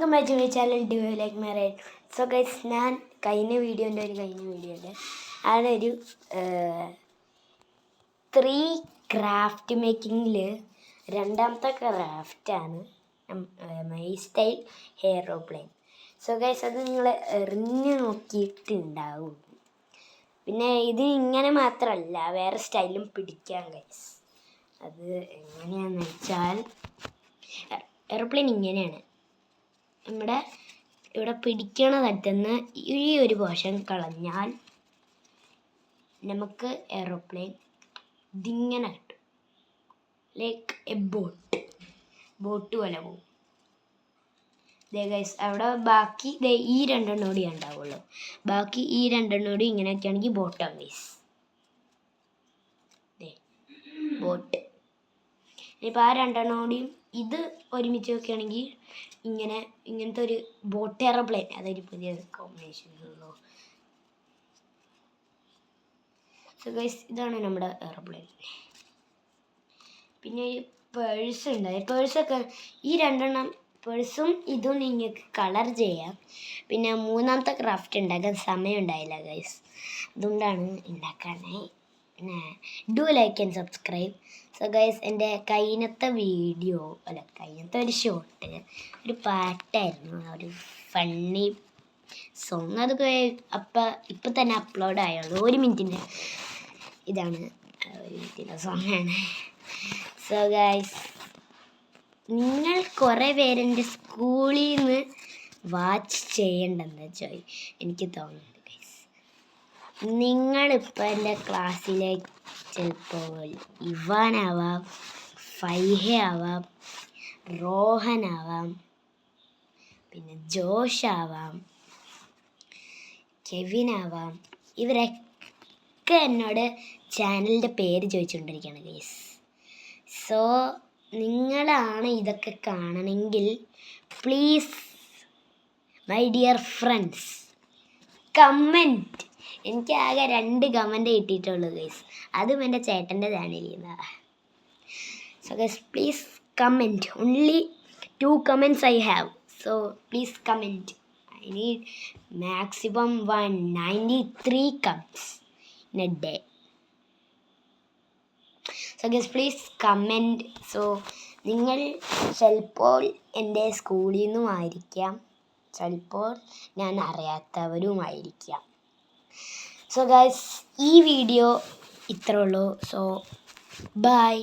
Welcome back to my channel do like my ride. So guys, ഞാൻ കഴിഞ്ഞ video ഉണ്ട് അതൊരു 3 ക്രാഫ്റ്റ് മേക്കിങ്ങിൽ രണ്ടാമത്തെ ക്രാഫ്റ്റാണ് my style aeroplane. So guys, അത് നിങ്ങൾ എറിഞ്ഞ് നോക്കിയിട്ടുണ്ടാവും. പിന്നെ ഇത് ഇങ്ങനെ മാത്രമല്ല, വേറെ സ്റ്റൈലും പിടിക്കാം ഗൈസ്. അത് എങ്ങനെയാണെന്ന് വെച്ചാൽ, എയ്റോപ്ലെയിൻ ഇങ്ങനെയാണ്. നമ്മുടെ ഇവിടെ പിടിക്കണ തട്ടുന്ന ഈ ഒരു പോർഷൻ കളഞ്ഞാൽ നമുക്ക് എയ്റോപ്ലെയിൻ ഇതിങ്ങനെ കിട്ടും. ലൈക്ക് എ ബോട്ട് പോലെ പോകും. ഗൈസ്, അവിടെ ബാക്കി ഈ രണ്ടെണ്ണം കൂടി ഉണ്ടാവുള്ളൂ. ബാക്കി ഈ രണ്ടെണ്ണം കൂടി ഇങ്ങനെയൊക്കെ ആണെങ്കിൽ ബോട്ടാണ് ഗൈസ്. ബോട്ട്. ഇനിയിപ്പോൾ ആ രണ്ടെണ്ണം കൂടിയും ഇത് ഒരുമിച്ച് വെക്കുകയാണെങ്കിൽ ഇങ്ങനത്തെ ഒരു ബോട്ട് എയ്റോപ്ലെയിൻ. അതൊരു പുതിയ കോമ്പിനേഷൻ ഉള്ളൂ. സോ ഗൈസ്, ഇതാണ് നമ്മുടെ എയ്റോപ്ലെയിൻ. പിന്നെ ഈ പേഴ്സ് ഉണ്ട്. പേഴ്സൊക്കെ ഈ രണ്ടെണ്ണം പേഴ്സും ഇതും നിങ്ങൾക്ക് കളർ ചെയ്യാം. പിന്നെ മൂന്നാമത്തെ ക്രാഫ്റ്റ് ഉണ്ടാക്കാൻ സമയം ഉണ്ടായില്ല ഗൈസ്, അതുകൊണ്ടാണ് ഉണ്ടാക്കാനായി. പിന്നെ do like and subscribe. So guys, എൻ്റെ കഴിഞ്ഞത്തെ ഒരു ഷോട്ട് ഒരു പാട്ടായിരുന്നു, ഒരു ഫണ്ണി സോങ്. അത് ഇപ്പം തന്നെ അപ്ലോഡ് ആയുള്ളൂ. 1 മിനിറ്റിൻ്റെ ഇതാണ്, 1 മിനിറ്റിൻ്റെ സോങ്ങാണ്. സോ ഗൈസ്, നിങ്ങൾ കുറേ പേരെൻ്റെ സ്കൂളിൽ നിന്ന് വാച്ച് ചെയ്യണ്ടെന്ന് എനിക്ക് തോന്നുന്നുണ്ട് ഗൈസ്. നിങ്ങളിപ്പോൾ എൻ്റെ ക്ലാസ്സിലേക്ക് ചിലപ്പോൾ ഇവാനാവാം, ഫൈഹ ആവാം, റോഹനാവാം, പിന്നെ ജോഷാവാം, കെവിനാവാം. ഇവരൊക്കെ എന്നോട് ചാനലിൻ്റെ പേര് ചോദിച്ചുകൊണ്ടിരിക്കുകയാണ് ഗൈസ്. സോ നിങ്ങളാണ് ഇതൊക്കെ കാണണമെങ്കിൽ please my dear friends, comment. എനിക്ക് ആകെ 2 കമൻറ്റ് കിട്ടിയിട്ടുള്ളൂ ഗൈസ്, അതും എൻ്റെ ചേട്ടൻ്റെ ചാനലിൽ നിന്നാണ്. So guys, please comment. Only 2 comments I have. So please comment. I need maximum 193 comments in a day. So guys, please comment. So നിങ്ങൾ ചിലപ്പോൾ എൻ്റെ സ്കൂളിൽ നിന്നുമായിരിക്കാം, ചിലപ്പോൾ ഞാൻ അറിയാത്തവരുമായിരിക്കാം. സോ ഗൈസ്, ഈ വീഡിയോ ഇത്രേ ഉള്ളൂ. So by.